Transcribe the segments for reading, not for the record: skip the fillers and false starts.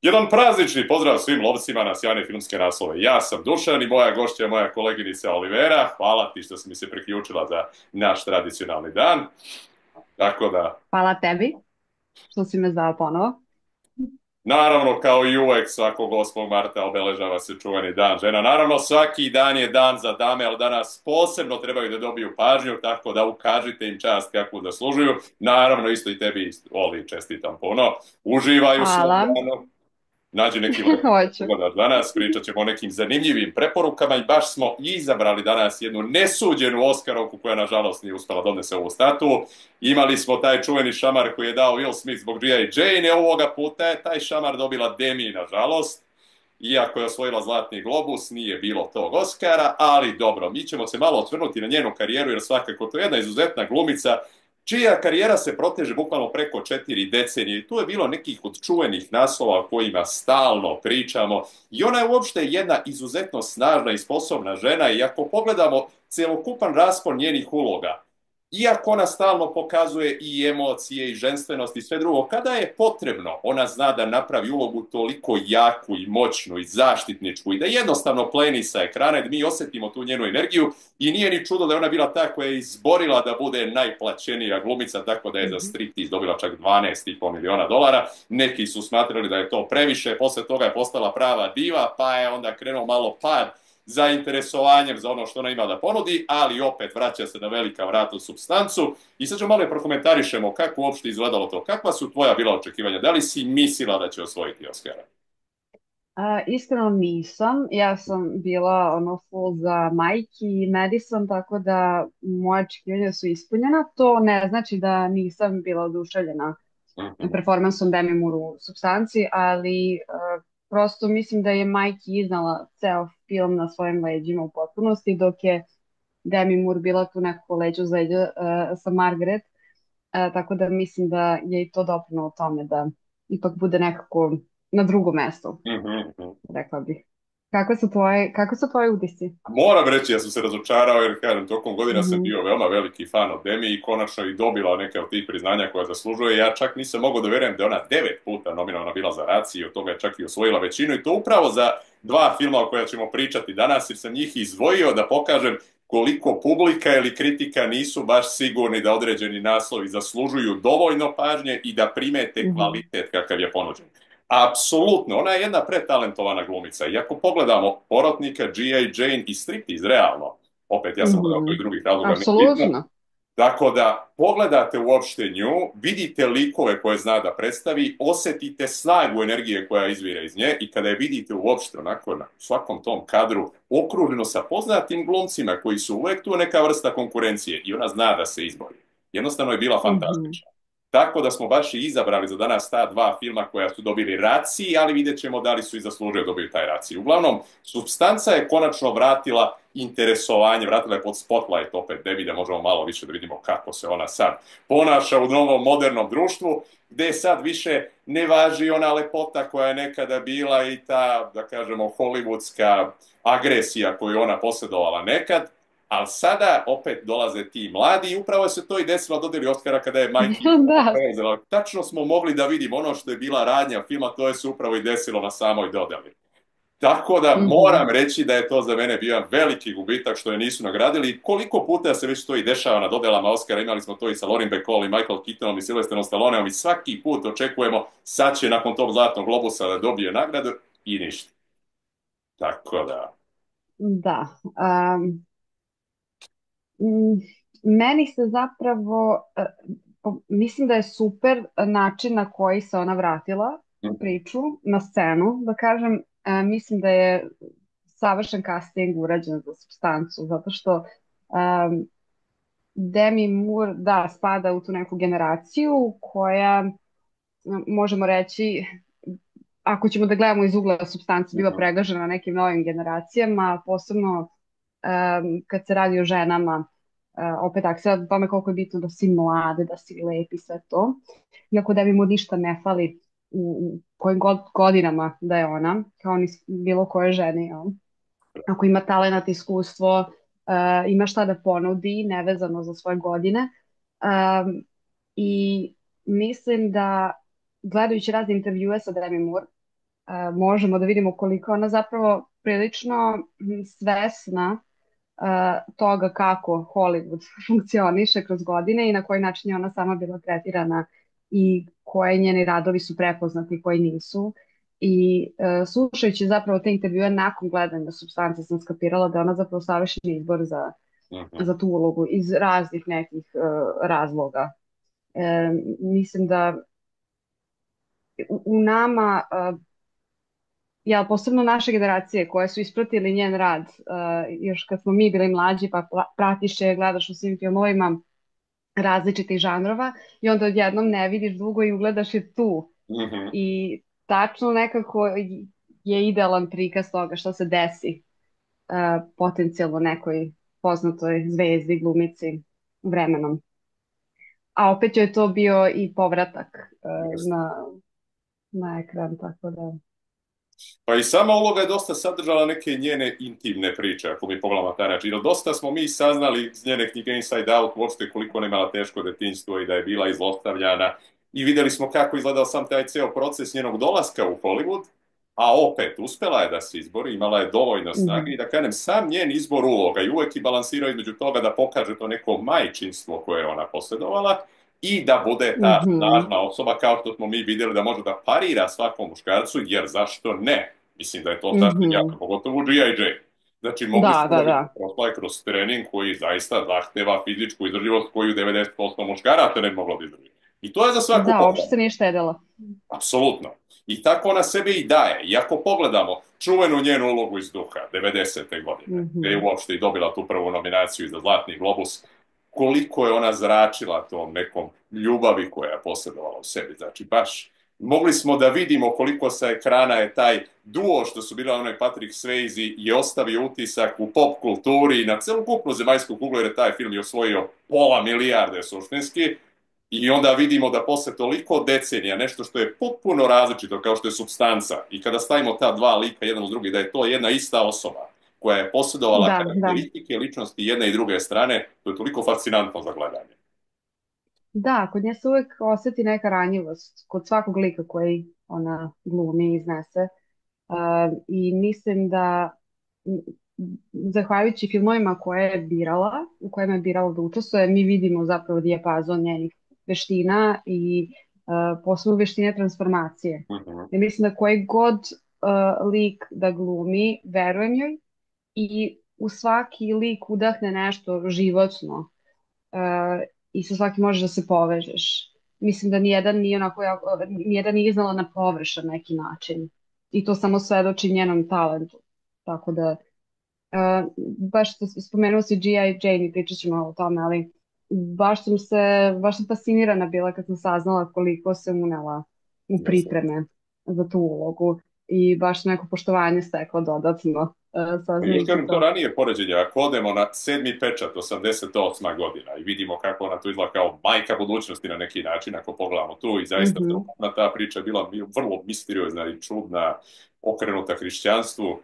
Jedan praznični pozdrav svim lovcima na sjajne filmske naslove. Ja sam Dušan i moja gošća je moja koleginica Olivera. Hvala ti što si mi se priključila za naš tradicionalni dan. Tako da, Hvala tebi što si me zvao ponovo. naravno, kao i uvek, svakog 8. marta obeležava se čuveni dan žena. Naravno, svaki dan je dan za dame, ali danas posebno trebaju da dobiju pažnju, tako da ukažite im čast kakvu zaslužuju. Naravno, isto i tebi, Oli, čestitam puno. Uživaju se Hvala. danu. Nađi neki lepo Hoću. pogledaš danas, pričat ćemo o nekim zanimljivim preporukama i baš smo izabrali danas jednu nesuđenu Oskarovku koja nažalost nije uspela donese ovu statu. Imali smo taj čuveni šamar koji je dao Will Smith zbog G.I. Jane, ovoga puta je taj šamar dobila Demi nažalost. Iako je osvojila Zlatni globus, nije bilo tog Oscara, ali dobro, mi ćemo se malo otvrnuti na njenu karijeru, jer svakako to je jedna izuzetna glumica, čija karijera se proteže bukvalno preko 4 decenije. I tu je bilo nekih od čuvenih naslova o kojima stalno pričamo. I ona je uopšte jedna izuzetno snažna i sposobna žena i ako pogledamo celokupan raspon njenih uloga, iako ona stalno pokazuje i emocije i ženstvenost i sve drugo, kada je potrebno, ona zna da napravi ulogu toliko jaku i moćnu i zaštitničku i da jednostavno pleni sa ekrana i da mi osjetimo tu njenu energiju i nije ni čudo da je ona bila ta koja je izborila da bude najplaćenija glumica, tako da je za Mhm. striptiz dobila čak 12,5 miliona dolara. Neki su smatrali da je to previše, posle toga je postala prava diva, pa je onda krenuo malo pad zainteresovanjem za ono što ona ima da ponudi, ali opet vraća se na velika vrata u substancu. I sad ćemo malo prokomentarišemo kako uopšte izgledalo to. Kakva su tvoja bila očekivanja? Da li si mislila da će osvojiti Oscara? Iskreno nisam. Ja sam bila full za Majki i Madison, tako da moja očekivanja su ispunjena. To ne znači da nisam bila oduševljena Mhm. performansom Demi Moore u Supstanci, ali prosto mislim da je Majki iznala ceo film na svojim leđima u potpunosti, dok je Demi Moore bila tu nekako leđa uz leđa sa Margaret. Tako da mislim da je i to doprinalo tome da ipak bude nekako na drugom mestu, Mhm, mhm. rekla bih. Kako su tvoji utisci? Moram reći da sam se razočarao jer, kažem, tokom godina sam Mhm. bio veoma veliki fan od Demi i konačno i dobila neke od tih priznanja koja zaslužuje. Ja čak nisam mogao da verujem da je ona 9 puta nominovana bila za Raciji i od toga je čak i osvojila većinu i to upravo za dva filma o koja ćemo pričati danas jer sam njih izdvojio da pokažem koliko publika ili kritika nisu baš sigurni da određeni naslovi zaslužuju dovoljno pažnje i da primete Mhm. kvalitet kakav je ponuđen. Apsolutno, ona je jedna pretalentovana glumica. I ako pogledamo Porotnika, G.I. Jane i Striptease, realno, opet ja sam gledao to i Mhm. drugih razloga, nije bitno. Apsolutno. Tako da, pogledate uopšte nju, vidite likove koje zna da predstavi, osetite snagu energije koja izvire iz nje i kada je vidite uopšte onako na svakom tom kadru okruženo sa poznatim glumcima koji su uvek tu neka vrsta konkurencije i ona zna da se izbori. Jednostavno je bila Mhm. fantastična. Tako da smo baš i izabrali za danas ta dva filma koja su dobili raciji, ali vidjet ćemo da li su i zaslužili da dobiju taj raciji. Uglavnom, Substanca je konačno vratila interesovanje, vratila je pod spotlight opet Debi da možemo malo više da vidimo kako se ona sad ponaša u novom modernom društvu, gde sad više ne važi ona lepota koja je nekada bila i ta, da kažemo, hollywoodska agresija koju ona posjedovala nekad, ali sada opet dolaze ti mladi i upravo se to i desilo dodeli Oscara kada je Mikey Da. preuzela. Tačno smo mogli da vidimo ono što je bila radnja filma, to je se upravo i desilo na samoj dodeli. Tako da Mhm. moram reći da je to za mene bio veliki gubitak što je nisu nagradili. Koliko puta se već to i dešava na dodelama Oscara, imali smo to i sa Lauren Bacall i Michael Keatonom i Sylvesterom Stalloneom i svaki put očekujemo sad će nakon tog Zlatnog globusa da dobije nagradu i ništa. Tako da. Da. Mm, Meni se zapravo, mislim da je super način na koji se ona vratila u priču, na scenu, da kažem, mislim da je savršen casting urađen za Supstancu, zato što Demi Moore, da, spada u tu neku generaciju koja, možemo reći, ako ćemo da gledamo iz ugla Supstance, biva pregažena nekim novim generacijama, posebno kad se radi o ženama, opet ako se radi o tome koliko je bitno da si mlade, da si lepi, sve to. Iako da bi mu ništa ne fali u kojim god godinama da je ona, kao ni bilo koje žene, jel? Ako ima talenat, iskustvo, ima šta da ponudi, nevezano za svoje godine. Um, I mislim da, gledajući razne intervjue sa Demi Moore, možemo da vidimo koliko je ona zapravo prilično svesna toga kako Hollywood funkcioniše kroz godine i na koji način je ona sama bila tretirana i koje njeni radovi su prepoznati, koji nisu. I slušajući zapravo te intervjue nakon gledanja Supstance sam skapirala da je ona zapravo savršen izbor Mhm. za tu ulogu iz raznih nekih razloga. Mislim da u nama, ja posebno naše generacije koje su ispratili njen rad još kad smo mi bili mlađi, pa pratiš je, gledaš u svim filmovima različitih žanrova i onda odjednom ne vidiš dugo i ugledaš je tu. Mhm. I tačno nekako je idealan prikaz toga što se desi potencijalno nekoj poznatoj zvezdi, glumici vremenom. A opet joj je to bio i povratak na ekran, tako da... Pa i sama uloga je dosta sadržala neke njene intimne priče, ako mi pogledamo na taj način. Jer dosta smo mi saznali iz njene knjige Inside Out uopšte koliko ona imala teško detinjstvo i da je bila izlostavljana. I videli smo kako izgledao sam taj ceo proces njenog dolaska u Hollywood, a opet uspela je da se izbori, imala je dovoljno snage Mhm, i da kažem sam njen izbor uloga i uvek je balansirao između toga da pokaže to neko majčinstvo koje je ona posjedovala i da bude ta mhm, snažna osoba kao što smo mi vidjeli da može da parira svakom muškarcu, jer zašto ne? Mislim da je to sasvim mhm. jasno, pogotovo u G.I.J. Znači, mogli Da, smo da da, vidimo da. prošla je kroz trening koji zaista zahteva fizičku izdržljivost koju 90% muškaraca ne bi moglo da izdrži. I to je za svaku Da, uopšte se pohvalu. nije štedela. Apsolutno. I tako ona sebe i daje. I ako pogledamo čuvenu njenu ulogu iz Duha 90. godine, gdje je Mhm, uopšte i dobila tu prvu nominaciju za Zlatni globus, koliko je ona zračila tom nekom ljubavi koja je posjedovala u sebi. Znači, baš mogli smo da vidimo koliko sa ekrana je taj duo što su bila onaj Patrick Swayze je ostavio utisak u pop kulturi i na celokupnu zemaljsku kuglu jer je taj film je osvojio pola milijarde suštinski. I onda vidimo da posle toliko decenija nešto što je potpuno različito kao što je supstanca i kada stavimo ta dva lika jedan uz drugi da je to jedna ista osoba koja je posjedovala da, da. karakteristike ličnosti jedne i druge strane, to je toliko fascinantno za gledanje. Da, kod nje se uvek oseti neka ranjivost kod svakog lika koji ona glumi i iznese. I mislim da m, zahvaljujući filmovima koje je birala, u kojima je birala da učestvuje, mi vidimo zapravo dijapazon njenih veština i posebno veštine transformacije. Mhm. I mislim da koji god lik da glumi, verujem joj i u svaki lik udahne nešto životno i sa svakim možeš da se povežeš. Mislim da nijedan nije onako, nijedan nije iznala na površan neki način. I to samo svedoči njenom talentu. Tako da, baš što spomenuo si G.I. Jane i pričat ćemo o tome, ali baš sam fascinirana bila kad sam saznala koliko se unela u Jeste. pripreme za tu ulogu i baš sam neko poštovanje stekla dodatno Pa još saznajući kažem to to. ranije poređenje, ako odemo na sedmi pečat, 88. godina i vidimo kako ona tu izgleda kao majka budućnosti na neki način, ako pogledamo tu i zaista Mhm, strukturna ta priča je bila vrlo misteriozna i čudna, okrenuta hrišćanstvu.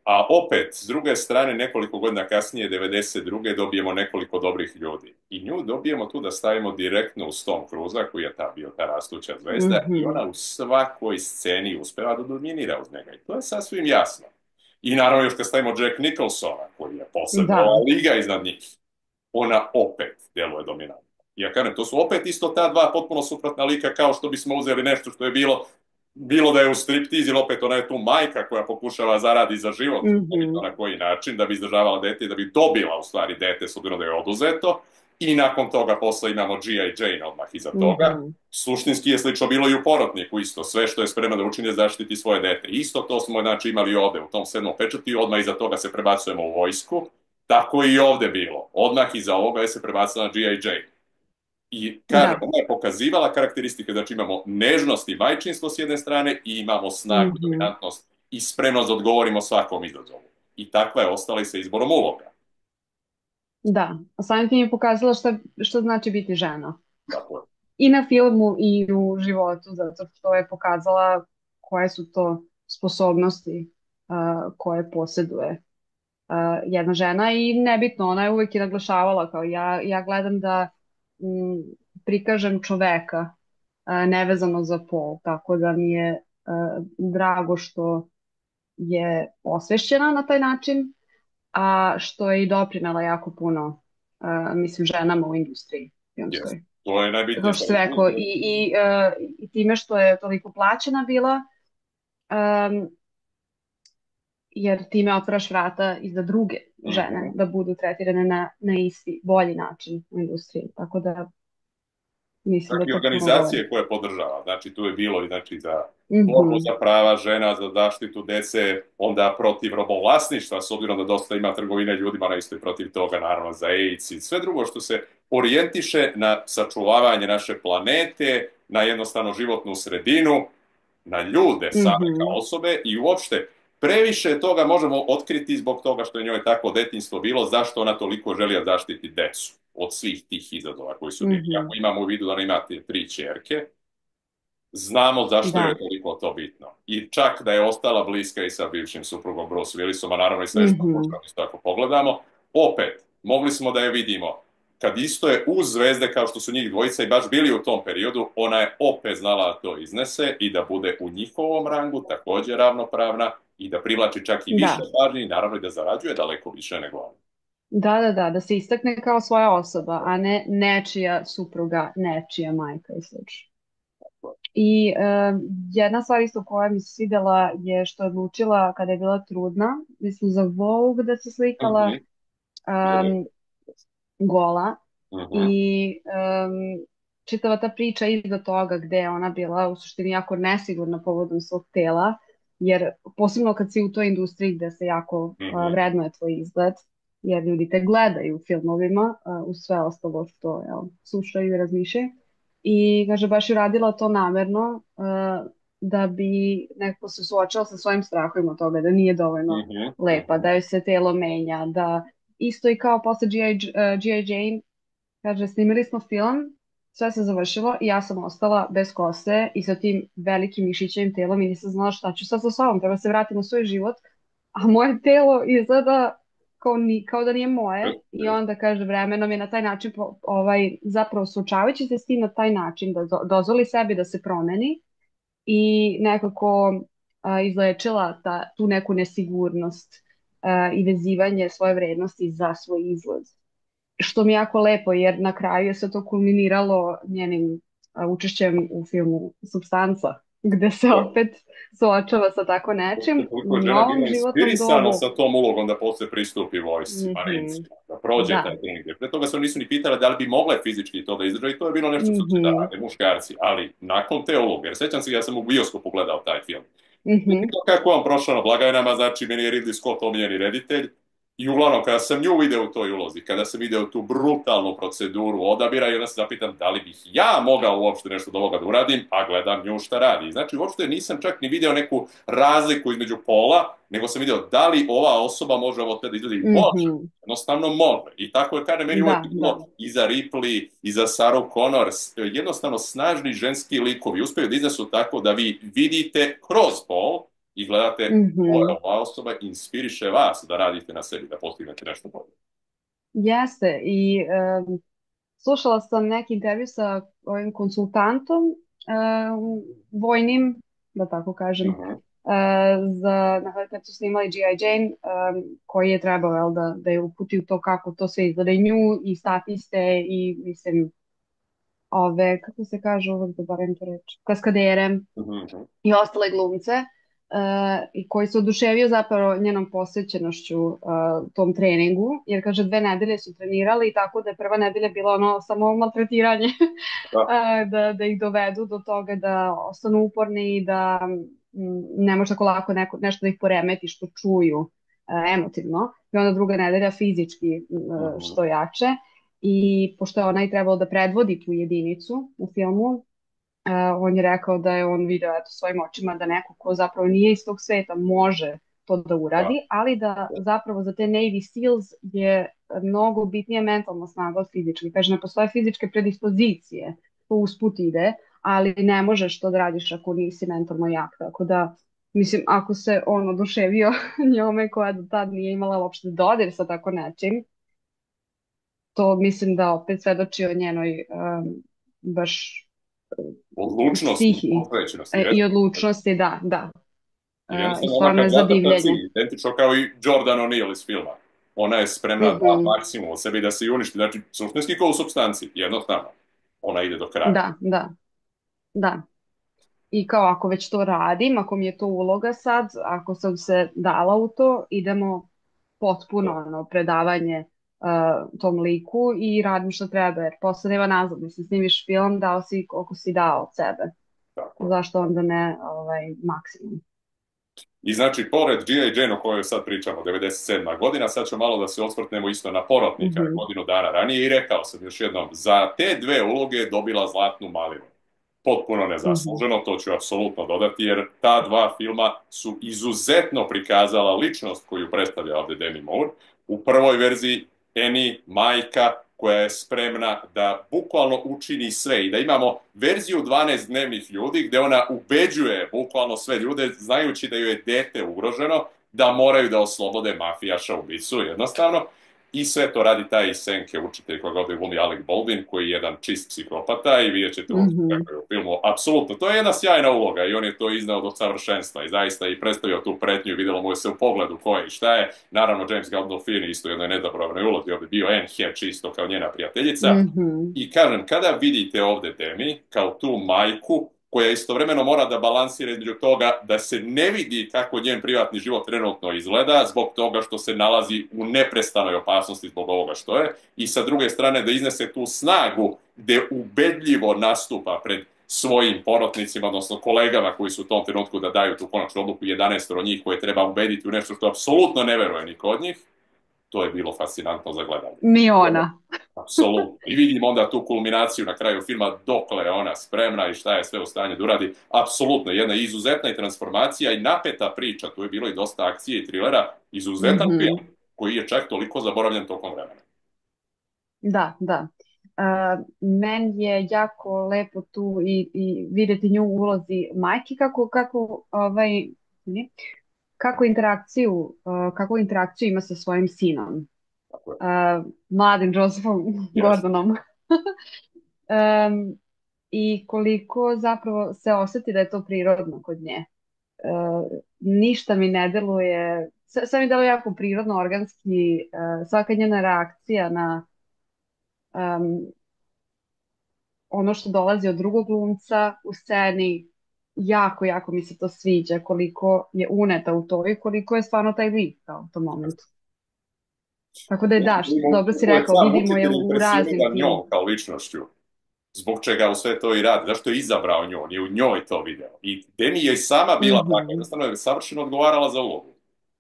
A opet, s druge strane, nekoliko godina kasnije, 92. dobijemo nekoliko dobrih ljudi. I nju dobijemo tu da stavimo direktno uz Tom Cruisa, koji je bio ta rastuća zvezda, i mhm. ona u svakoj sceni uspeva da dominira uz njega. I to je sasvim jasno. I naravno još kad stavimo Jack Nicholsona, koji je posebno Da. liga iznad njih, ona opet djeluje dominantno. I ja kažem, to su opet isto ta dva potpuno suprotna lika kao što bismo uzeli nešto što je bilo da je u striptiz ili opet ona je tu majka koja pokušava zaradi za život, Mhm, na koji način, da bi izdržavala dete i da bi dobila u stvari dete s obzirom da je oduzeto. I nakon toga posle imamo G.I. Jane odmah iza toga. mhm. Suštinski je slično bilo i u Porotniku isto. Sve što je spremno da učini je zaštiti svoje dete. Isto to smo znači imali ovde u tom sedmom pečatu i odmah iza toga se prebacujemo u vojsku. Tako i ovde bilo. Odmah iza ovoga je se prebacila na G.I. Jane. I kažem, Da. ona je pokazivala karakteristike, znači imamo nežnost i majčinstvo s jedne strane i imamo snagu, Mhm. dominantnost i spremnost da odgovorimo svakom izazovu. I takva je ostala i sa izborom uloga. Da. A samim tim je pokazala šta znači biti žena. Tako je. I na filmu i u životu, zato što je pokazala koje su to sposobnosti koje posjeduje jedna žena i nebitno, ona je uvijek i naglašavala kao ja gledam da prikažem čoveka nevezano za pol, tako da mi je drago što je osvešćena na taj način, a što je i doprinela jako puno, mislim, ženama u industriji Yes. filmskoj. To je Kao najbitnije. što se rekao, i time što je toliko plaćena bila, um, jer time otvaraš vrata i za druge žene Mhm. da budu tretirane na isti, bolji način u industriji. Tako da mislim Čak da i to puno govori. organizacije koje podržava. Znači, tu je bilo i znači, za borbu Mhm, za prava žena, za zaštitu dece, onda protiv robovlasništva, s obzirom da dosta ima trgovine ljudima, na isto i protiv toga, naravno, za AIDS i sve drugo što se orijentiše na sačuvavanje naše planete, na jednostavno životnu sredinu, na ljude same kao mhm, osobe i uopšte previše toga možemo otkriti zbog toga što je njoj tako detinjstvo bilo, zašto ona toliko želi zaštiti decu od svih tih izazova koji su bili. Ako mhm. imamo u vidu da ona ima te 3 ćerke, znamo zašto joj je Da. toliko to bitno. I čak da je ostala bliska i sa bivšim suprugom Bruce Willisom, a naravno i sa Ashton Mhm, Kutcherom, isto ako pogledamo, opet, mogli smo da je vidimo kad isto je uz zvezde kao što su njih dvojica i baš bili u tom periodu, ona je opet znala da to iznese i da bude u njihovom rangu također ravnopravna i da privlači čak i više da. pažnje i naravno i da zarađuje daleko više nego on. Da se istakne kao svoja osoba, a ne nečija supruga, nečija majka i slično. I jedna stvar isto koja mi se svidjela je što je odlučila kada je bila trudna, mislim za Vogue da se slikala Mhm. em, gola Mhm. i čitava ta priča iza toga gde je ona bila u suštini jako nesigurna povodom svog tela, jer posebno kad si u toj industriji gde se jako Mhm. vrednuje tvoj izgled, jer ljudi te gledaju u filmovima, uz sve ostalo što slušaju i razmišljaju. I kaže, baš je radila to namerno, da bi neko se suočao sa svojim strahovima od toga, da nije dovoljno Mhm. lepa, Mhm. da joj se telo menja, da isto i kao posle G.I. Jane, kaže, snimili smo film, sve se završilo i ja sam ostala bez kose i sa tim velikim mišićevim telom i nisam znala šta ću sad sa sobom, treba se vratiti u svoj život, a moje telo izgleda kao da nije moje i onda kaže vremenom je na taj način zapravo suočavajući se s tim na taj način da dozvoli sebi da se promeni i nekako izlečila tu neku nesigurnost i vezivanje svoje vrednosti za svoj izgled. Što mi je jako lepo jer na kraju je sve to kulminiralo njenim učešćem u filmu Supstanca, gde se opet suočava sa tako nečim Koliko u je žena novom bila životnom inspirisana dobu. sa tom ulogom da posle pristupi vojsci Mhm. marinski, da prođe taj Da. trening. Jer pre toga se nisu ni pitali da li bi mogle fizički to da izdrže i to je bilo nešto što će da Mhm. rade muškarci. Ali nakon te uloge, jer sećam se ja sam u bioskopu gledao taj film. Mhm. To kako on prošao na blagajnama, znači meni je Ridley Scott omiljeni reditelj. I uglavnom, kada sam nju video u toj ulozi, kada sam video tu brutalnu proceduru odabira i onda se zapitam da li bih ja mogao uopšte nešto od ovoga da uradim, a gledam nju šta radi. Znači, uopšte nisam čak ni video neku razliku između pola, nego sam video da li ova osoba može ovo da izgleda i može. Mhm. Jednostavno može. I tako je kada meni uvek Da, da. bilo i za Ripley, i za Sarah Connor, jednostavno snažni ženski likovi uspeju da iznesu tako da vi vidite kroz pol i gledate Mhm. koja ova osoba inspiriše vas da radite na sebi, da postignete nešto bolje. Jeste i slušala sam neki intervju sa ovim konsultantom vojnim, da tako kažem, Mhm. kad su snimali G.I. Jane, koji je trebao da je uputi u to kako to sve izgleda i nju i statiste i mislim ove, kako se kaže uvek, zaboravim to reći, kaskadere Mhm. i ostale glumce i koji se oduševio zapravo njenom posvećenošću tom treningu, jer kaže 2 nedelje su trenirali i tako da je prva nedelja bila ono samo maltretiranje Da. da ih dovedu do toga da ostanu uporni i da ne može tako lako nešto da ih poremeti što čuju emotivno i onda druga nedelja fizički Mhm. što jače i pošto je ona i trebalo da predvodi tu jedinicu u filmu, on je rekao da je on video eto, svojim očima da neko ko zapravo nije iz tog sveta može to da Da. uradi, ali da zapravo za te Navy Seals je mnogo bitnija mentalna snaga od fizičke. Kaže, ne postoje fizičke predispozicije, to usput ide, ali ne možeš to da radiš ako nisi mentalno jak. Tako da, mislim, ako se on oduševio njome koja do tad nije imala uopšte dodir sa tako nečim, to mislim da opet svedoči o njenoj baš Odlučnosti, svih posvećenosti, i jeste. odlučnosti, da, da. Jer I jednostavno ona stvarno kad je za zata ka divljenje. cilj, identično kao i Jordan O'Neill iz filma. Ona je spremna da Mhm. maksimum od sebi da se i uništi. Znači, suštinski kao u supstanci, jednostavno. Ona ide do kraja. Da, da, da. I kao ako već to radim, ako mi je to uloga sad, ako sam se dala u to, idemo potpuno ono, predavanje tom liku i radim što treba, jer posle nema nazad. Mislim, snimiš film, dao si koliko si dao od sebe. Tako je. Zašto onda ne maksimum? I znači, pored G.I. Jane o kojoj sad pričamo, 97. godina, sad ćemo malo da se osvrtnemo isto na Porotnika Mhm, godinu dana ranije i rekao sam još jednom, za te dve uloge je dobila Zlatnu malinu. Potpuno mhm, nezasluženo, to ću apsolutno dodati, jer ta dva filma su izuzetno prikazala ličnost koju predstavlja ovde Demi Moore. U prvoj verziji Annie, majka, koja je spremna da bukvalno učini sve i da imamo verziju 12 dnevnih ljudi gde ona ubeđuje bukvalno sve ljude, znajući da joj je dete ugroženo, da moraju da oslobode mafijaša ubicu, jednostavno. I sve to radi taj iz Senke učitelj koga ovde glumi Alec Baldwin, koji je jedan čist psihopata i vidjet ćete uopšte mhm. kako je u filmu. Apsolutno, to je jedna sjajna uloga i on je to iznao do savršenstva i zaista i predstavio tu pretnju i videlo mu je se u pogledu ko je i šta je. Naravno, James Gandolfini isto u jednoj nedobrovnoj ulozi, ovde bio Anne Hatch isto kao njena prijateljica. Mhm. I kažem, kada vidite ovde Demi kao tu majku koja istovremeno mora da balansira između toga da se ne vidi kako njen privatni život trenutno izgleda zbog toga što se nalazi u neprestanoj opasnosti zbog ovoga što je i sa druge strane da iznese tu snagu gde ubedljivo nastupa pred svojim porotnicima, odnosno kolegama koji su u tom trenutku da daju tu konačnu odluku 11 od njih koje treba ubediti u nešto što apsolutno ne veruje niko od njih, to je bilo fascinantno za gledanje. Ni ona. Apsolutno. I vidimo onda tu kulminaciju na kraju filma dokle je ona spremna i šta je sve u stanju da uradi. Apsolutno, jedna izuzetna transformacija i napeta priča, tu je bilo i dosta akcije i trilera, izuzetan Mhm. film koji je čak toliko zaboravljen tokom vremena. Da, da. Meni je jako lepo tu i videti nju u ulozi majke ne, kakvu interakciju ima sa svojim sinom, Tako je. mladim Josephom Yes. Gordonom. I koliko zapravo se osjeti da je to prirodno kod nje. Ništa mi ne deluje, sve mi deluje jako prirodno, organski, svaka njena reakcija na ono što dolazi od drugog glumca u sceni, jako, jako mi se to sviđa, koliko je uneta u to i koliko je stvarno taj lik kao u tom momentu. Tako da je da, dobro si Ko je rekao, sam vidimo je učitelj u raznim impresioniran tim. njom kao ličnošću. Zbog čega u sve to i radi, zašto je izabrao nju, on je u njoj to video. I Demi je i sama bila takva, Mhm. jednostavno je savršeno odgovarala za ulogu.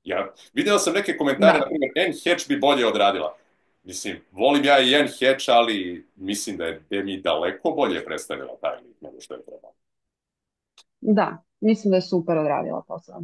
Ja video sam neke komentare, na Da, primjer, Anne Hatch bi bolje odradila. Mislim, volim ja i Anne Hatch, ali mislim da je Demi daleko bolje predstavila taj lik nego što je trebalo. da, mislim da je super odradila posao.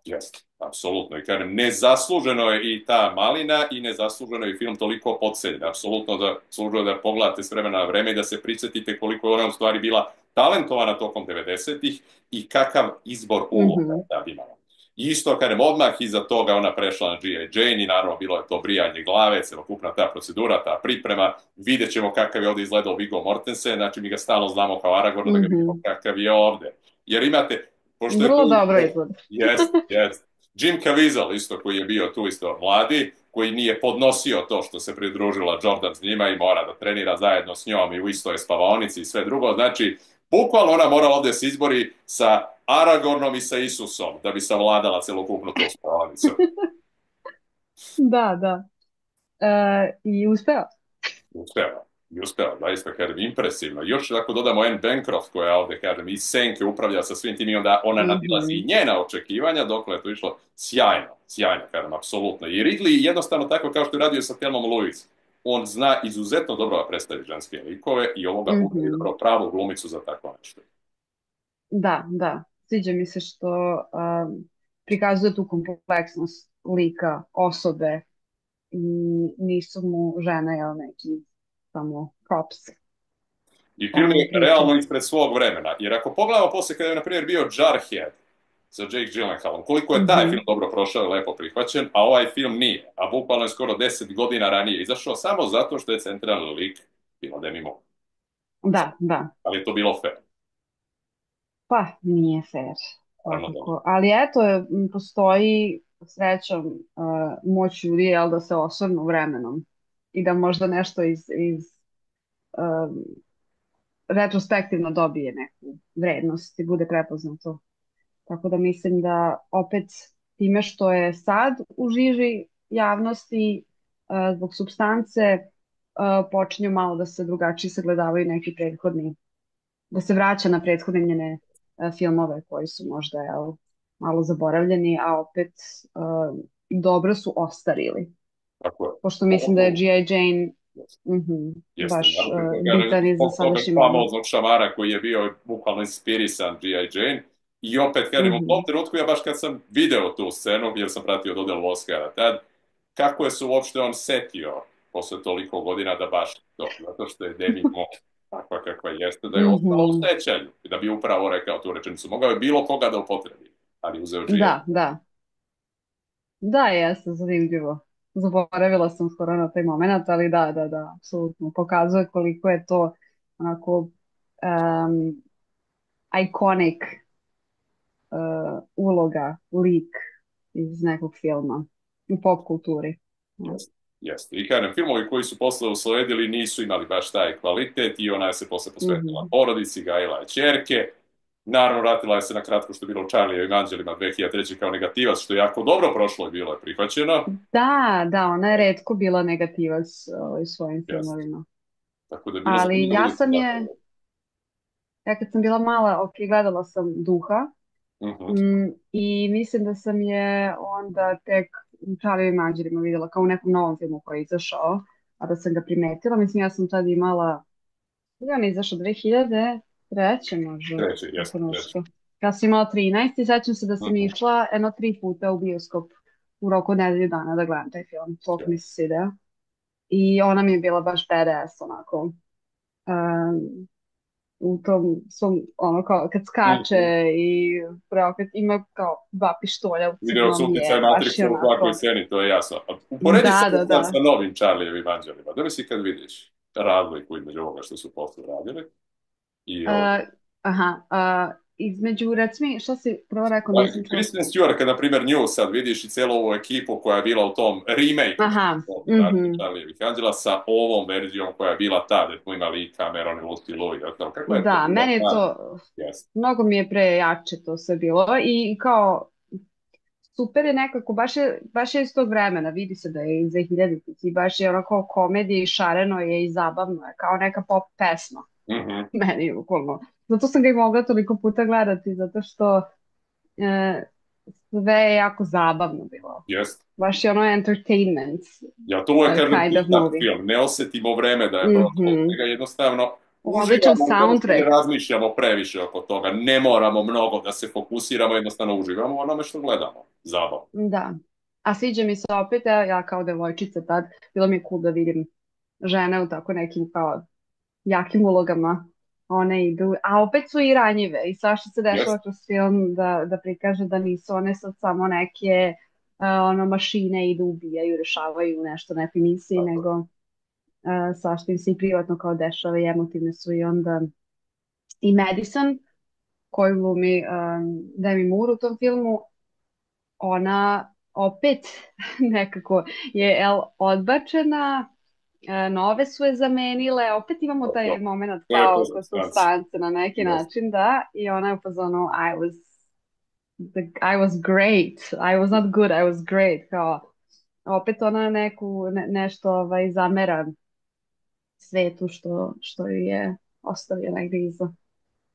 Jeste, apsolutno. I kažem, nezasluženo je i ta malina i nezasluženo je i film toliko podcenjen. Apsolutno da služuje da pogledate s vremena na vreme i da se prisjetite koliko je ona u stvari bila talentovana tokom 90-ih i kakav izbor uloga Mhm, je da imala. I isto, kažem, odmah iza toga ona prešla na G.I. Jane i naravno bilo je to brijanje glave, celokupna ta procedura, ta priprema. Vidjet ćemo kakav je ovde izgledao Viggo Mortensen, znači mi ga stalno znamo kao Aragorn, da ga vidimo mhm. kakav je ovde. Jer imate, pošto je to Vrlo dobro isto, izgleda. jest. Jim Caviezel isto koji je bio tu isto mladi, koji nije podnosio to što se pridružila Jordan s njima i mora da trenira zajedno s njom i u istoj spavaonici i sve drugo. Znači, bukvalno ona mora ovde se izbori sa Aragornom i sa Isusom da bi savladala celokupnu tu spavaonicu. Da, da. I uspeo. Uspeva. I uspeva, zaista, kažem, impresivno. Još ako dodamo Anne Bancroft, koja ovde, kažem, iz Senke upravlja sa svim tim i onda ona nadilazi i Mhm, njena očekivanja, dokle je to išlo sjajno, sjajno, kažem, apsolutno. I Ridley jednostavno tako kao što je radio sa Thelmom Lewis, on zna izuzetno dobro da predstavi ženske likove i ovoga puta je mhm. izabrao pravu glumicu za tako nešto. Da, da. Sviđa mi se što prikazuje tu kompleksnost lika, osobe i nisu mu žene, jel, neki samo props, I film ono je priče. realno ispred svog vremena, jer ako pogledamo posle kada je, na primjer, bio Jarhead, sa Jake Gyllenhaalom. Koliko je taj film Mhm. dobro prošao i lepo prihvaćen, a ovaj film nije. A bukvalno je skoro 10 godina ranije izašao samo zato što je centralni lik bila Demi Moore. Da, da. Ali je to bilo fair. Pa, nije fair, Naravno da ne. svakako. Ali eto, postoji srećom moć ljudi, jel, da se osvrnu vremenom i da možda nešto iz retrospektivno dobije neku vrednost i bude prepoznato. Tako da mislim da opet time što je sad u žiži javnosti zbog supstance počinju malo da se drugačije sagledavaju neki prethodni, da se vraća na prethodne njene filmove koji su možda malo zaboravljeni, a opet dobro su ostarili. Tako je. Pošto mislim da je G.I. Jane mhm, Jeste, baš naravno, kažem, bitan i za zbog toga sadašnji moment. famoznog šamara koji je bio bukvalno inspirisan G.I. Jane. I opet, kažem, u tom Mhm. trenutku ja baš kad sam video tu scenu, jer sam pratio dodjelu Oscara tad, kako je se uopšte on setio posle toliko godina da baš to, zato što je Demi Moore takva kakva jeste, da je ostala u Mhm. sećanju i da bi upravo rekao tu rečenicu. Mogao je bilo koga da upotrebi, ali uzeo G.I. Da, da. Da, jeste zanimljivo. Zaboravila sam skoro na taj moment, ali da, da, da, apsolutno. Pokazuje koliko je to onako iconic uloga, lik iz nekog filma u pop kulturi. Ja. Jeste, jeste. I kažem, filmovi koji su posle usledili nisu imali baš taj kvalitet i ona je se posle posvetila Mhm. porodici, gajila je ćerke. Naravno, vratila je se na kratko što je bilo u Charlieovim anđelima 2003. kao negativac, što je jako dobro prošlo i bilo je prihvaćeno. Da, da, ona je retko bila negativac u svojim Jeste. filmovima. Tako da je bilo Ali zanimljivo ja vidjeti sam tako. je, ja kad sam bila mala, ok, gledala sam Duha. Mhm. I mislim da sam je onda tek u Čalijevim anđelima vidjela kao u nekom novom filmu koji je izašao, a da sam ga primetila. Mislim, ja sam tad imala, kada je on izašao, 2003. možda, Treći, tako jeste, treći. nešto. Ja sam imala 13 i sećam se da sam Mhm. išla jedno 3 puta u bioskop u roku od nedelju dana da gledam taj film. Toliko mi se svideo. I ona mi je bila baš badass, onako. U tom svom, ono kao kad skače Mhm. i preokret ima kao dva pištolja u Video su crnom utjecaj je baš je Matrixa u svakoj onako sceni, to je jasno. A uporedi da, se da, sad da. sa novim Charlievim anđelima. Da mi si kad vidiš razliku između ovoga što su posle radili i ovo. Uh, aha, između, reci mi, što si prvo rekao, Pa, nisam čula. Kristen Stewart, kad na primjer nju sad vidiš i cijelu ovu ekipu koja je bila u tom remake-u što Aha, su radili mhm. Charlievih Anđela sa ovom verzijom koja je bila ta, gdje smo imali i Cameron i Lucy Liu i ostalo. Kako je to Da, bilo? meni je Da, to, jest. mnogo mi je prejače to sve bilo i kao super je nekako, baš je iz tog vremena, vidi se da je iz 2000 i baš je onako komedija i šareno je i zabavno je, kao neka pop pesma. Mhm, Meni bukvalno. Zato sam ga i mogla toliko puta gledati, zato što e, sve je jako zabavno bilo. jest. Baš je ono entertainment Ja to uvijek kažem kind of pitak movie. film, ne osjetimo vreme da je prošlo, Mhm. nego jednostavno Odličan uživamo u tome što ne soundtrack. razmišljamo previše oko toga, ne moramo mnogo da se fokusiramo, jednostavno uživamo u onome što gledamo. Zabavno. Da. A sviđa mi se opet, ja kao devojčica tad, bilo mi je cool da vidim žene u tako nekim kao jakim ulogama. One idu, a opet su i ranjive i svašta se dešava Jest, kroz film da prikaže da nisu one sad samo neke ono mašine idu ubijaju, rešavaju nešto, neke misiji, tako je. nego svašta im se i privatno kao dešava i emotivne su i onda i Madison koju glumi Demi Moore u tom filmu, ona opet nekako je odbačena, nove su je zamenile, opet imamo To, to, taj moment to je to kao kod supstanci. supstance na neki Jest. način, da, i ona je u fazonu I was great, I was not good, I was great, kao opet ona nešto zamera svetu što ju je ostavio negdje iza.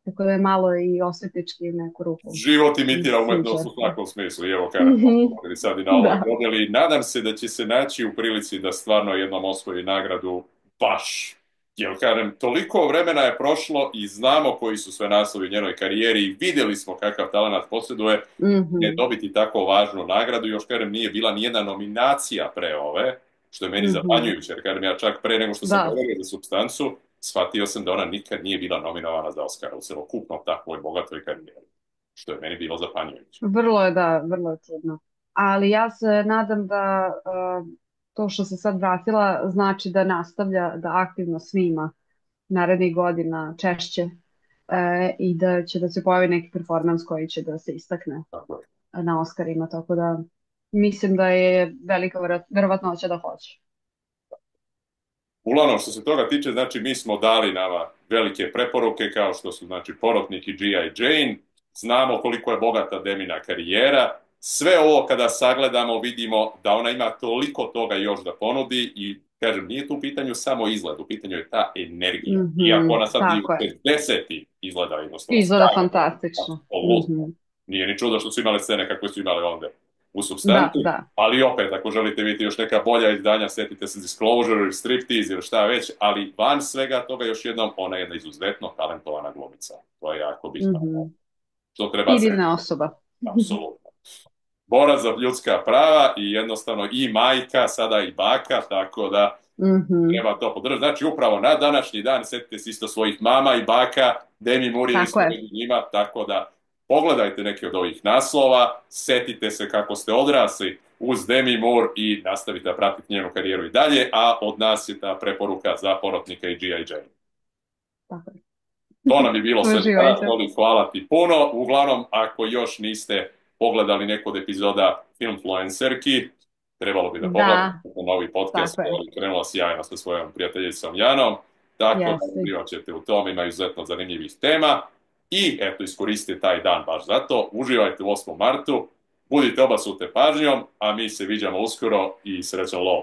Tako da je malo i osvetnički u neku ruku. Život Mi se imitira sviđa. umetnost u svakom smislu. I evo, kažem, pa smo Mhm. mogli sad i na ovoj Da. dodjeli. Nadam se da će se naći u prilici da stvarno jednom osvoji nagradu baš. Jer, kažem, toliko vremena je prošlo i znamo koji su sve naslovi u njenoj karijeri i vidjeli smo kakav talent posjeduje. Ne Mhm. dobiti tako važnu nagradu. Još, kažem, nije bila nijedna nominacija pre ove, što je meni Mhm. zapanjujuće. Jer, kažem, ja čak pre nego što sam Da. govorio za supstancu, shvatio sam da ona nikad nije bila nominovana za Oscara u celokupnom takvoj bogatoj karijeri, što je meni bilo zapanjujuće. Vrlo je, da, vrlo je čudno. Ali ja se nadam da to što se sad vratila znači da nastavlja da aktivno snima narednih godina češće i da će da se pojavi neki performans koji će da se istakne Tako je. na Oscarima, tako da mislim da je velika verovatnoća da hoće. Uglavnom, što se toga tiče, znači mi smo dali nama velike preporuke kao što su znači Porotnik i G.I. Jane. Znamo koliko je bogata Demina karijera. Sve ovo kada sagledamo vidimo da ona ima toliko toga još da ponudi i kažem, nije tu u pitanju samo izgled, u pitanju je ta energija. Iako Mhm, ona sad i u tako je. 50 izgleda jednostavno Izgleda sjajno, fantastično. apsolutno. Mhm. Nije ni čudo što su imale scene kakve su imale onda u Da, supstanci, da. ali opet, ako želite vidjeti još neka bolja izdanja, sjetite se Disclosure ili Striptease ili šta već, ali van svega toga još jednom, ona je jedna izuzetno talentovana glumica. To je jako bitno. Mhm. To treba I se, divna osoba. apsolutno. Borac za ljudska prava i jednostavno i majka, sada i baka, tako da Mhm. treba to podržati. Znači, upravo na današnji dan setite se isto svojih mama i baka, Demi Moore je Tako isto je. među njima, tako da pogledajte neke od ovih naslova, setite se kako ste odrasli uz Demi Moore i nastavite da pratite njenu karijeru i dalje, a od nas je ta preporuka za Porotnika i G.I. Jane. Tako je. To nam je bilo sve za danas, Uživajte. Oli, hvala ti puno. Uglavnom, ako još niste pogledali neku od epizoda Filmfluencerki, trebalo bi da pogledate Da, novi podcast tako je. koji je krenula sjajno sa svojom prijateljicom Janom, tako da Jeste. uživat ćete u tom, ima izuzetno zanimljivih tema i eto, iskoristite taj dan baš zato, uživajte u 8. martu, budite obasute pažnjom, a mi se viđamo uskoro i srećan lov.